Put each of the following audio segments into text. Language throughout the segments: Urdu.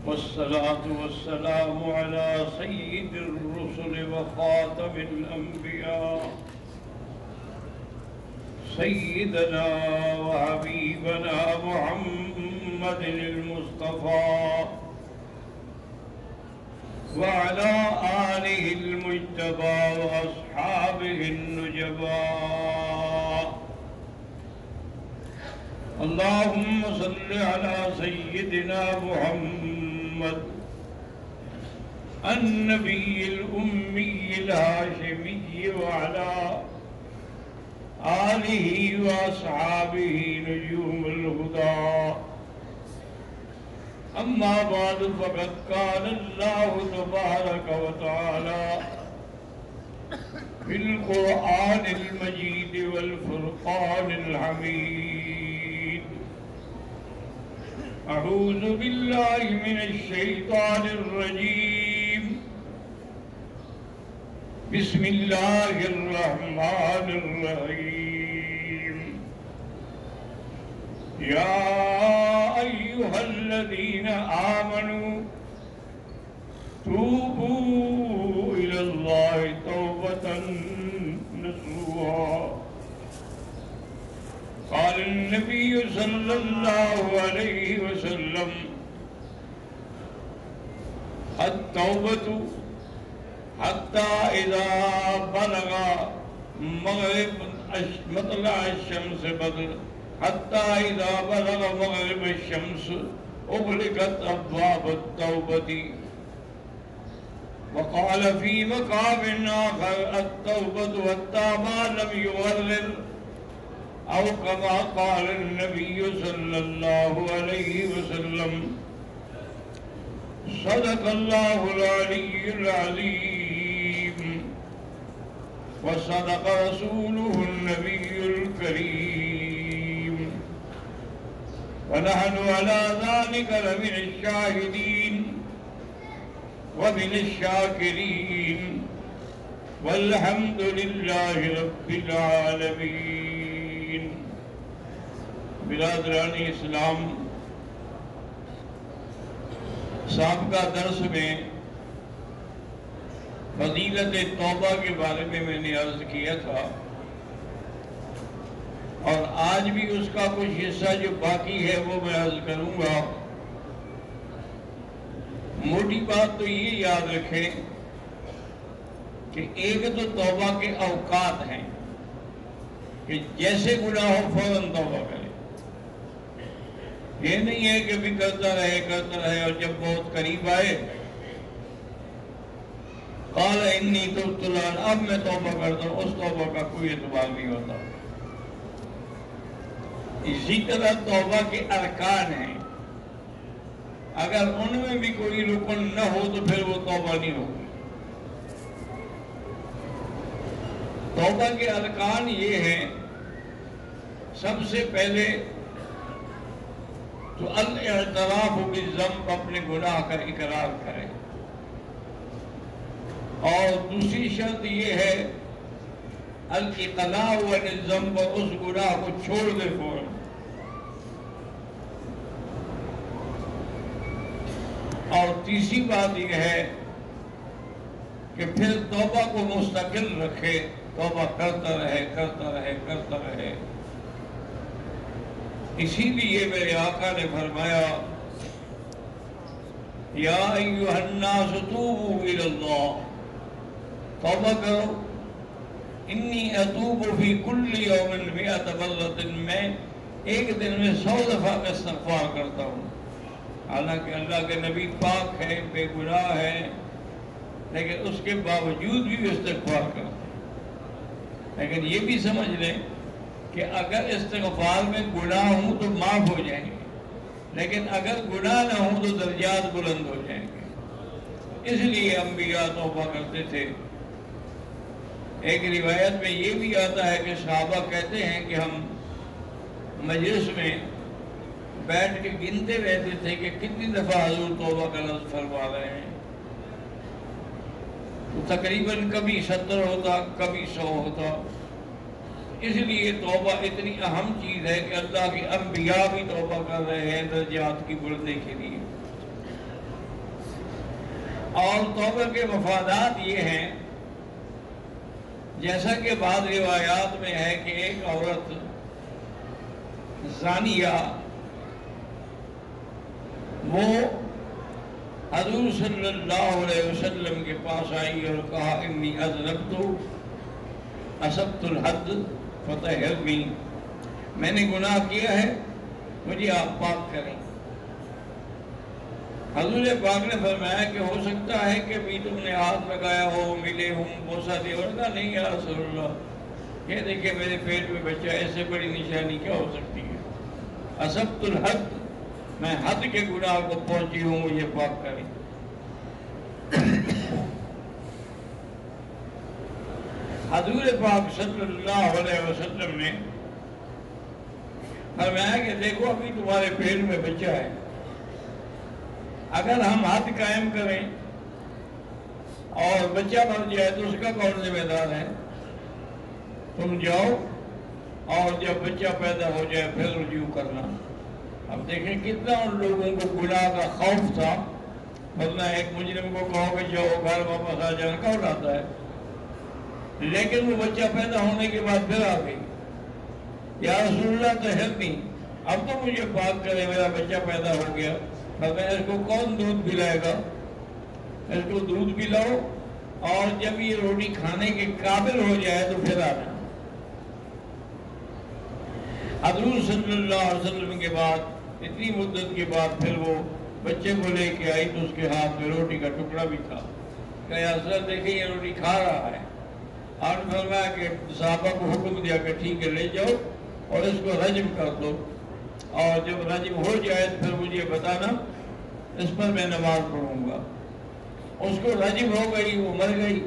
والصلاة والسلام على سيد الرسل وخاتم الأنبياء سيدنا وحبيبنا محمد المصطفى وعلى آله المجتبى وأصحابه النجباء. اللهم صل على سيدنا محمد النبي الأمي الهاشمي وعلى آله وأصحابه نجوم الهدى. أما بعد فقد قال الله تبارك وتعالى في القرآن المجيد والفرقان الحميد: أعوذ بالله من الشيطان الرجيم. بسم الله الرحمن الرحيم. يا أيها الذين آمنوا توبوا إلى الله توبة نصوحا. قال النبي صلى الله عليه وسلم: التوبة حتى إذا بلغ مطلع الشمس بدر حتى إذا بلغ مغرب الشمس أغلقت أبواب التوبة. وقال في مقام آخر: التوبة حتى ما لم يغرر، أو كما قال النبي صلى الله عليه وسلم. صدق الله العلي العظيم وصدق رسوله النبي الكريم، ونحن على ذلك لمن الشاهدين ومن الشاكرين، والحمد لله رب العالمين. برادران اسلام، سابقہ درس میں فضیلت توبہ کے بارے میں نے عرض کیا تھا، اور آج بھی اس کا کچھ حصہ جو باقی ہے وہ میں عرض کروں گا۔ موٹی بات تو یہ یاد رکھیں کہ ایک تو توبہ کے اوقات ہیں کہ جیسے گناہ ہو فوراً توبہ کرے۔ یہ نہیں ہے کہ بھی کرتا رہے اور جب بہت قریب آئے قال انی تبت الآن، اب میں توبہ کرتا ہوں، اس توبہ کا کوئی اعتبار نہیں ہوتا۔ اسی طرح توبہ کے ارکان ہیں، اگر ان میں بھی کوئی رکن نہ ہو تو پھر وہ توبہ نہیں ہوگی۔ توبہ کے ارکان یہ ہیں: سب سے پہلے تو الاعتراف بالذنب، اپنے گناہ کا اقرار کرے، اور دوسری شرط یہ ہے الاقلاع عن الذنب، اس گناہ کو چھوڑ دے فوراً۔ اور تیسری بات یہ ہے کہ پھر توبہ کو مستقل رکھے، توبہ کرتا رہے۔ اسی لیے میرے آقا نے فرمایا: یا ایھا الناس توبوا الی اللہ، توبہ کرو، انی اتوب فی کل یوم 100 مرۃ، میں ایک دن میں 100 دفعہ استغفار کرتا ہوں۔ حالانکہ اللہ کے نبی پاک ہے، بے گناہ ہے، لیکن اس کے باوجود بھی استغفار کرتے ہیں۔ لیکن یہ بھی سمجھ لیں کہ اگر استغفار میں گناہ ہوں تو معاف ہو جائیں گے، لیکن اگر گناہ نہ ہوں تو درجات بلند ہو جائیں گے۔ اس لیے انبیاء توبہ کرتے تھے۔ ایک روایت میں یہ بھی آتا ہے کہ صحابہ کہتے ہیں کہ ہم مجلس میں بیٹھ کے گنتے رہتے تھے کہ کتنی دفعہ حضور توبہ کا لفظ فرما رہے ہیں، تو تقریباً کبھی 70 ہوتا، کبھی 100 ہوتا۔ اس لیے توبہ اتنی اہم چیز ہے کہ اللہ کے انبیاء بھی توبہ کر رہے ہیں درجات کی بلندی کے لیے. اور توبہ کے مفادات یہ ہیں، جیسا کہ بعض روایات میں ہے کہ ایک عورت زانیہ وہ حضور صلی اللہ علیہ وسلم کے پاس آئی اور کہا انی اذنبت اصبت الحد فطہرنی، میں نے گناہ کیا ہے، مجھے آپ پاک کریں. حضور پاک نے فرمایا کہ ہو سکتا ہے کہ بھی تم نے ہاتھ لگایا ہو، ملے ہوں، بوسہ دے، اور کہا نہیں یا رسول اللہ، یہ دیکھیں میرے پیٹ میں بچہ، ایسے بڑی نشانی کیا ہو سکتی ہے؟ اصبت الحد، میں حد کے گناہ کو پہنچی ہوں، مجھے پاک کریں. حضور پاک صلی اللہ علیہ وسلم نے فرمایا کہ دیکھو ابھی تمہارے پیٹ میں بچہ ہے، اگر ہم حد قائم کریں اور بچہ مر جائے تو اس کا کون ذمہ دار ہے؟ تم جاؤ اور جب بچہ پیدا ہو جائے پھر رجوع کرنا. اب دیکھیں کتنا ان لوگوں کو گناہ کا خوف تھا، ورنہ ایک مجرم کو کہو کہ جاؤ گھر واپس آ جانا کون آتا ہے؟ لیکن وہ بچہ پیدا ہونے کے بعد پھر آ گئی، یا رسول اللہ طہرنی، اب تو مجھے پاک کرے، میرا بچہ پیدا ہو گیا. میں اس کو کون دودھ پلائے گا؟ اس کو دودھ پلاؤ اور جب یہ روٹی کھانے کے قابل ہو جائے تو پھر آنا. حضور صلی اللہ علیہ وسلم کے بعد اتنی مدت کے بعد پھر وہ بچے کو لے کے آئی تو اس کے ہاتھ میں روٹی کا ٹکڑا بھی تھا. کہ حضرت دیکھیں یہ روٹی کھا رہا ہے. اور فرمایا کہ صحابہ کو حکم دیا کہ ٹھیک ہے لے جاؤ اور اس کو رجم کر دو، اور جب رجم ہو جائے پھر مجھے بتانا، اس پر میں نماز پڑھوں گا. اس کو رجم ہو گئی، وہ مر گئی.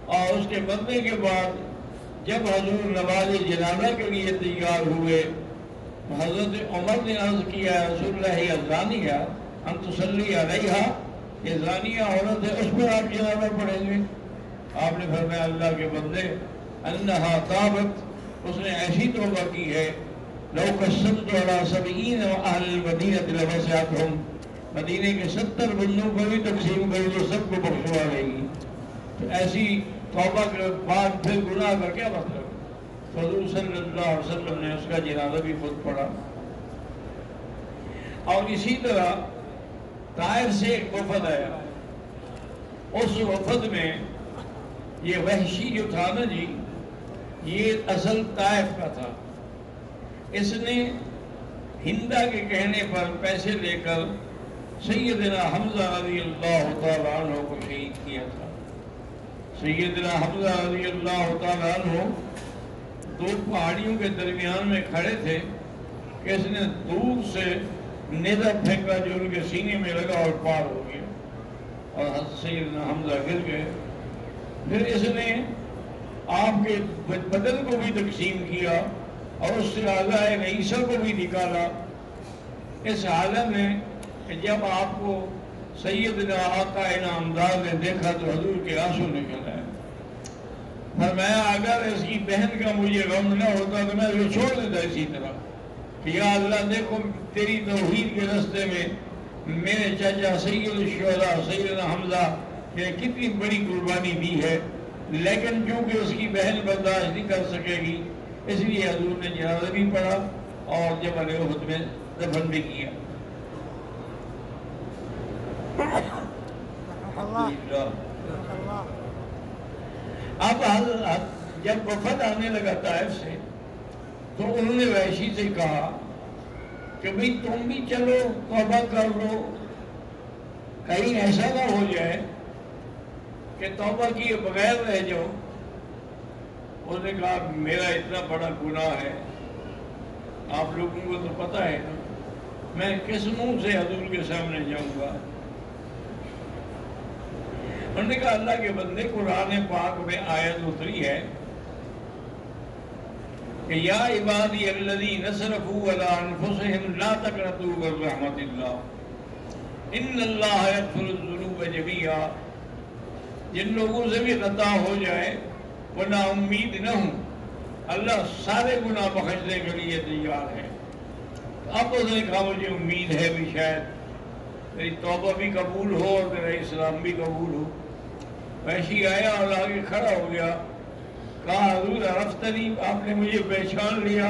اور اس کے مرنے کے بعد جب حضور نماز جنازہ کے لیے تیار ہوئے، حضرت عمر نے عرض کیا رسول اللہ زانیہ ان تصلی علیہا، یہ زانیہ عورت ہے، اس پر آپ جنازہ پڑھیں گے؟ آپ نے فرمایا اللہ کے بندے انہا تابت، اس نے ایسی توبہ کی ہے، لو قسمت علی 70 اہل المدینہ لوسعتہم، مدینے کے 70 بندوں کو بھی تقسیم کر دو سب کو بخشوا لے گی. تو ایسی توبہ کے بعد پھر گناہ کا کیا مطلب؟ حضور صلی اللہ علیہ وسلم نے اس کا جنازہ بھی خود پڑھا. اور اسی طرح طائف سے ایک وفد آیا، اس وفد میں یہ وحشی جو تھا نا جی، یہ اصل طائف کا تھا. اس نے ہندا کے کہنے پر پیسے لے کر سیدنا حمزہ رضی اللہ تعالیٰ عنہ کو شہید کیا تھا. سیدنا حمزہ رضی اللہ تعالیٰ عنہ دو پہاڑیوں کے درمیان میں کھڑے تھے کہ اس نے دور سے نیزہ پھینکا جو ان کے سینے میں لگا اور پار ہو گیا اور سیدنا حمزہ گر گئے. پھر اس نے آپ کے بدن کو بھی تقسیم کیا اور اس سے اعضائے عیسیٰ کو بھی نکالا. اس حالت میں کہ جب آپ کو سیدنا آقا انعامدار نے دیکھا تو حضور کے آنسو نکل آئے. فرمایا اگر اس کی بہن کا مجھے غم نہ ہوتا تو میں اس کو چھوڑ دیتا اسی طرح کہ یا اللہ دیکھو تیری توحید کے راستے میں میرے چاچا سید الشہداء سیدنا حمزہ نے کتنی بڑی قربانی دی ہے، لیکن کیونکہ اس کی بہن برداشت نہیں کر سکے گی اس لیے حضور نے جنازہ بھی پڑھا اور جبل احد میں دفن بھی کیا. اب جب وفد آنے لگا طائف سے تو انہوں نے وحشی سے کہا کہ بھئی تم بھی چلو توبہ کر لو، کہیں ایسا نہ ہو جائے کہ توبہ کیے بغیر رہ جاؤ. انہوں نے کہا میرا اتنا بڑا گناہ ہے، آپ لوگوں کو تو پتہ ہے نا، میں کس منہ سے حضور کے سامنے جاؤں گا؟ انہوں نے کہا اللہ کے بندے قرآن پاک میں آیت اتری ہے کہ یا عبادی الذین اسرفوا علی انفسہم لا تقنطوا من رحمت اللہ ان اللہ یغفر الذنوب جميعا. جن لوگوں سے بھی خطا ہو جائے وہ نا امید نہ ہوں، اللہ سارے گناہ بخشنے کے لیے تیار ہے۔ اب اس نے کہا مجھے امید ہے بھی شاید میری توبہ بھی قبول ہو اور میرا اسلام بھی قبول ہو۔ ویشی آیا اور آگے کھڑا ہو گیا، کہا حضور عرفتنی، آپ نے مجھے پہچان لیا؟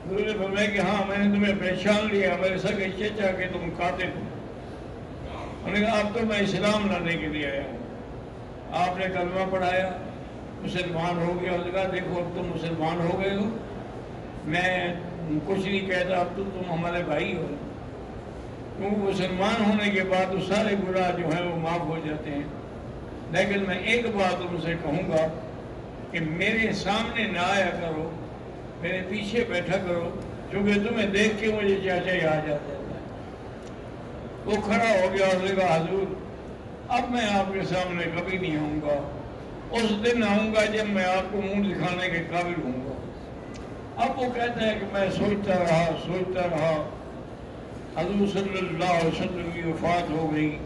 حضور نے فرمایا کہ ہاں میں نے تمہیں پہچان لیا، میرے سگے چچا کہ تم قاتل ہو۔ انہوں نے کہا اب تو میں اسلام لانے کے لیے آیا ہوں۔ آپ نے کلمہ پڑھایا، مسلمان ہو گیا۔ اس نے کہا دیکھو اب تم مسلمان ہو گئے ہو، میں کچھ نہیں کہتا، اب تو تم ہمارے بھائی ہو، کیونکہ مسلمان ہونے کے بعد تو سارے گناہ جو ہیں وہ معاف ہو جاتے ہیں۔ لیکن میں ایک بات تم سے کہوں گا کہ میرے سامنے نہ آیا کرو، میرے پیچھے بیٹھا کرو، کیونکہ تمہیں دیکھ کے مجھے چاچا ہی آ جاتا ہے۔ وہ کھڑا ہو گیا اور نے کہا حضور اب میں آپ کے سامنے کبھی نہیں آؤں گا، اس دن آؤں گا جب میں آپ کو منہ دکھانے کے قابل ہوں گا۔ اب وہ کہتا ہے کہ میں سوچتا رہا، حضور صلی اللہ علیہ وسلم کی وفات ہو گئی۔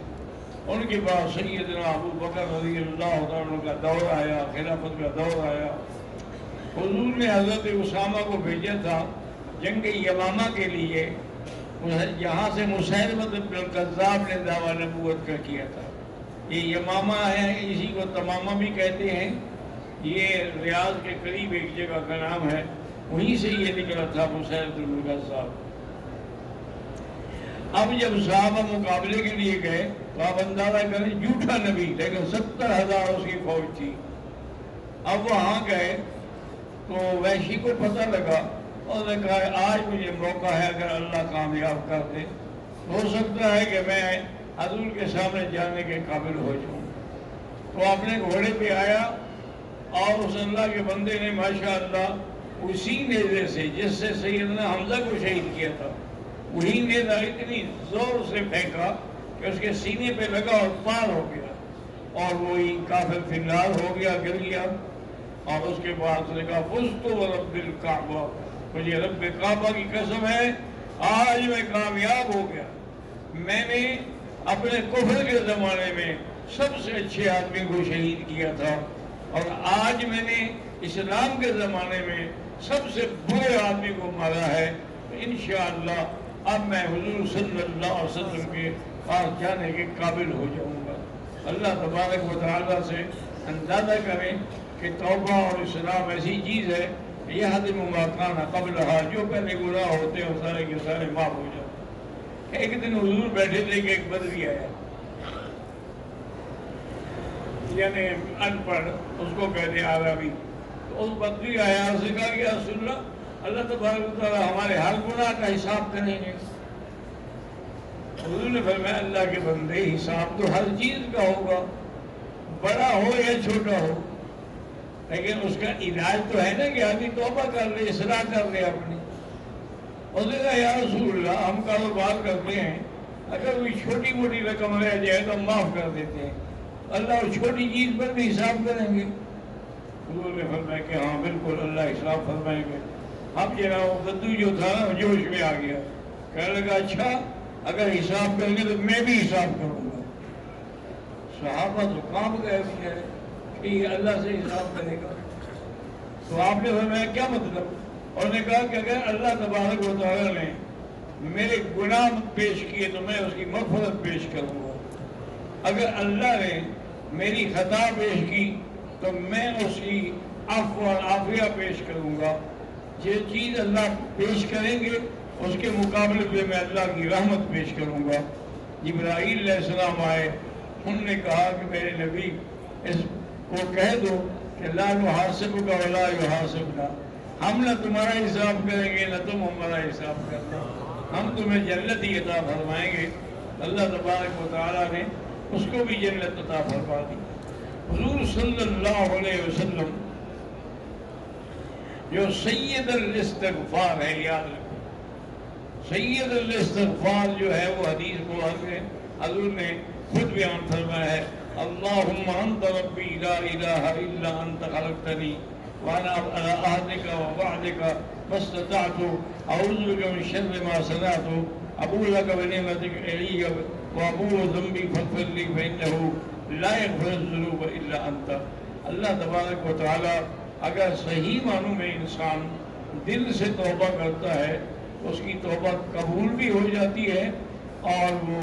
ان کے بعد سیدنا ابو بکر رضی اللہ عنہ کا دور آیا، خلافت کا دور آیا۔ حضور نے حضرت اسامہ کو بھیجا تھا جنگ یمامہ کے لیے، یہاں سے مسیلمہ بن الکذاب نے دعویٰ نبوت کا کیا تھا۔ یہ یمامہ ہے، اسی کو تمامہ بھی کہتے ہیں، یہ ریاض کے قریب ایک جگہ کا نام ہے، وہیں سے یہ نکلا تھا مسیلمہ بن الکذاب۔ اب جب صحابہ مقابلے کے لیے گئے تو آپ اندازہ کریں جھوٹا نبی، لیکن 70,000 اس کی فوج تھی۔ اب وہاں گئے تو وحشی کو پتہ لگا، اور نے کہا آج مجھے موقع ہے، اگر اللہ کامیاب کر دے ہو سکتا ہے کہ میں حضور کے سامنے جانے کے قابل ہو جاؤں۔ تو اپنے گھوڑے پہ آیا اور اس اللہ کے بندے نے ماشاءاللہ اسی نیزے سے جس سے سیدنا حمزہ کو شہید کیا تھا، وہی نیزہ اتنی زور سے پھینکا کہ اس کے سینے پہ لگا اور پار ہو گیا، اور وہی کافر فی النار ہو گیا، گر گیا۔ اور اس کے بعد اس نے کہا فزت ورب الکعبہ، مجھے رب کعبہ کی قسم ہے آج میں کامیاب ہو گیا۔ میں نے اپنے کفر کے زمانے میں سب سے اچھے آدمی کو شہید کیا تھا، اور آج میں نے اسلام کے زمانے میں سب سے برے آدمی کو مارا ہے۔ انشاءاللہ اب میں حضور صلی اللہ علیہ وسلم کے پاس جانے کے قابل ہو جاؤں گا۔ اللہ تبارک و تعالیٰ سے اندازہ کریں کہ توبہ اور اسلام ایسی چیز ہے کہ یہدم ما کان قبلھا، جو پہلے گناہ ہوتے ہیں وہ سارے کے سارے معاف ہو جاتے ہیں۔ ایک دن حضور بیٹھے تھے کہ ایک بدوی آیا، یعنی ان پڑھ، اس کو کہتے ہیں عربی۔ تو اس بدوی آیا، اس نے کہا کہ یا رسول اللہ تبارک و تعالیٰ ہمارے ہر گناہ کا حساب کریں گے۔ حضور نے فرمایا اللہ کے بندے حساب تو ہر چیز کا ہوگا، بڑا ہو یا چھوٹا ہو، لیکن اس کا علاج تو ہے نا کہ آدمی توبہ کر لے، اصلاح کر لے اپنی۔ اس نے کہا یا رسول اللہ ہم کاروبار کرتے ہیں، اگر کوئی چھوٹی موٹی رقم رہ جائے تو ہم معاف کر دیتے ہیں، اللہ اس چھوٹی چیز پر بھی حساب کریں گے؟ حضور نے فرمایا کہ ہاں بالکل اللہ حساب فرمائیں گے۔ اب جناب بدو جو تھا نا جوش میں آ گیا، کہنے لگا اچھا اگر حساب کریں گے تو میں بھی حساب کروں گا۔ صحابہ تو کام گئے کہ یہ اللہ سے حساب کرے گا۔ تو آپ نے فرمایا کیا مطلب؟ اور نے کہا کہ اگر اللہ تبارک و تعالیٰ نے میرے گناہ پیش کیے تو میں اس کی مغفرت پیش کروں گا، اگر اللہ نے میری خطا پیش کی تو میں اس کی عفو اور عافیہ پیش کروں گا۔ یہ چیز اللہ پیش کریں گے اس کے مقابلے پہ میں اللہ کی رحمت پیش کروں گا۔ جبرائیل علیہ السلام آئے، انہوں نے کہا کہ میرے نبی اس کو کہہ دو کہ لا نحاسبک ولا یحاسبنا، ہم نہ تمہارا حساب کریں گے نہ تم ہمارا حساب کرنا، ہم تمہیں جنت ہی عطا فرمائیں گے۔ اللہ تبارک و تعالیٰ نے اس کو بھی جنت عطا فرما دی۔ حضور صلی اللہ علیہ وسلم جو سید الاستغفار ہے، یاد رکھو سید الاستغفار جو ہے وہ حدیث کو حضور نے خود بیان فرمایا ہے، اللہم انت ربی لا الہ الا انت خلقتنی وانا على عہدک ووعدک ما استطعت اعوذ بک من شر ما صنعت ابوء لک بنعمتک علی وابوء ذنبی فاغفر لی فانہ لا یغفر الذنوب الا انت۔ اللہ تبارک و تعالی اگر صحیح معنوں میں انسان دل سے توبہ کرتا ہے تو اس کی توبہ قبول بھی ہو جاتی ہے اور وہ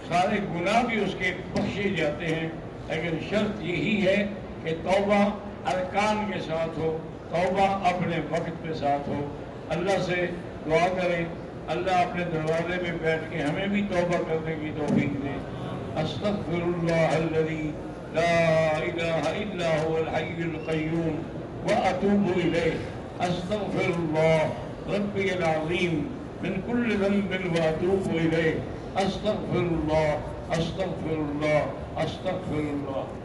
سارے گناہ بھی اس کے بخشے جاتے ہیں، لیکن شرط یہی ہے کہ توبہ ارکان کے ساتھ ہو، توبہ اپنے وقت کے ساتھ ہو۔ اللہ سے دعا کریں اللہ اپنے دروازے میں بیٹھ کے ہمیں بھی توبہ کرنے کی توفیق دے۔ استغفر اللہ الذی لا الہ الا هو الحی القیوم واتوب الیہ۔ استغفر اللہ ربی العظیم من کل ذنب واتوب الیہ۔ استغفر اللہ استغفر اللہ استغفر اللہ۔